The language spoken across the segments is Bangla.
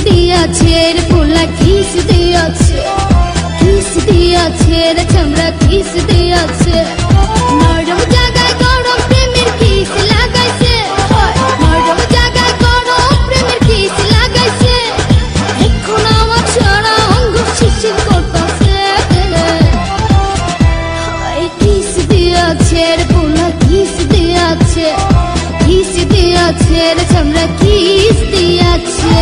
দিয়াছে রে পোলা কিস দিয়াছে, কিস দিয়াছে রে চামড়া কিস দিয়াছে। নরম জায়গায় গরম প্রেমের কিস লাগাইছে, নরম জায়গায় গরম প্রেমের কিস লাগাইছে। এখন আমার সারা অঙ্গ শিশির করতেছে। কিস দিয়াছে রে পোলা কিস দিয়াছে, কিস দিয়াছে রে চামড়া কিস দিয়াছে।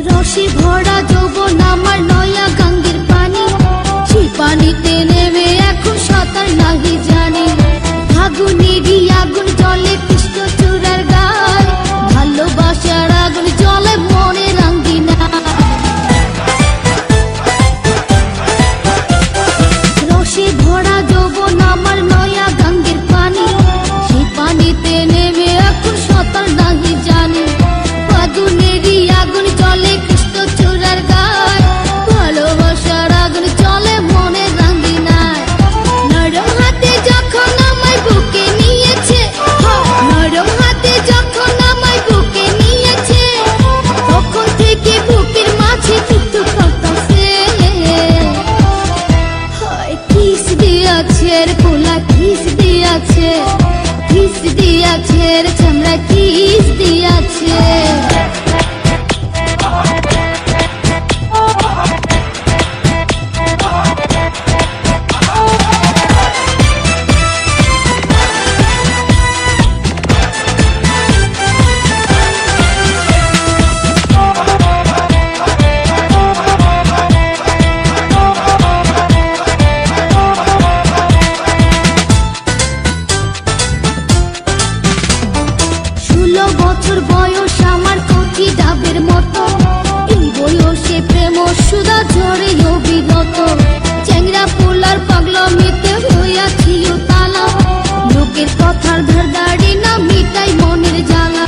রসে ভরা যৌবন আমার নয়া গাঙ্গের পানি, সেই পানিতে নেমে এখন সাঁতার নাহি জানি। ফাগুনেরই আগুন জলে কৃষ্ণ চূড়ার গায়, ভালোবাসার আগুন জলে মনে রাঙ্গিনা। রসে ভরা যৌবন আমার নয়া গাঙ্গের পানি, সেই পানিতে নেমে এখন সাঁতার নাহি জানি। ফাগুনেরই আগুন জলে কৃষ্ণ চূড়ার গায়, ভালোবাসার আগুন জলে মনে রাঙ্গিনায়। নরম হাতে যখন আমায় বুকে নিয়েছে, নরম হাতে যখন আমায় বুকে নিয়েছে, তখন থেকে বুকের মাঝে টুকটুক করতেছে। কিস দিয়াছে রে পোলা কিস দিয়াছে, কিস দিয়াছে রে চামড়া কিস দিয়াছে। বছর বয়স আমার কচি ডাবের মতো, এই বয়সে প্রেম সুদা ঝরে অবিরত। চ্যাংরা পোলার পাগলামিতে হইয়াছি তালা, লোকের কথার ধার দাড়ি না মিটাই মনের জ্বালা।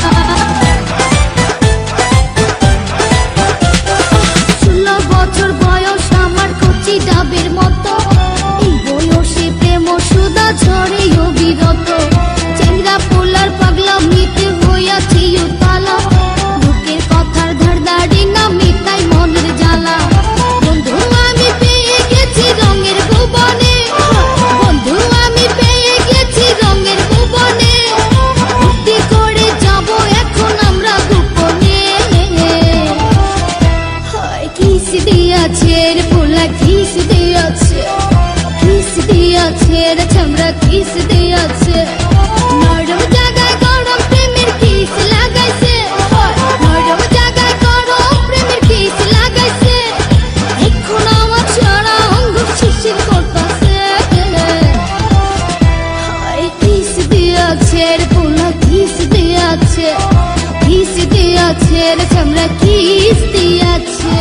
16 বছর বয়স আমার কচি ডাবের মতো, এই বয়সে প্রেম সুদা ঝরে অবিরত। চ্যাংরা পোলার পাগলামিতে হইয়াছি তালা, লোকের কথার ধার দাড়ি না মিটাই মনের জ্বালা। বন্ধু আমি পেয়ে গেছি রঙের ভুবনে, বন্ধু আমি পেয়ে গেছি রঙের ভুবনে। ভক্তি করে যাব এখন আমরা গোপনে। কিস দিয়াছে রে পোলা কিস দিয়াছে, কিস দিয়াছে রে চামড়া কিস দিয়াছে। নরম জায়গায় গরম প্রেমের কিস লাগাইছে, নরম জায়গায় গরম প্রেমের কিস লাগাইছে। এখন আমার সারা অঙ্গ শিশির করতেছে। কিস দিয়াছে রে পোলা কিস দিয়াছে, কিস দিয়াছে রে চামড়া কিস দিয়াছে।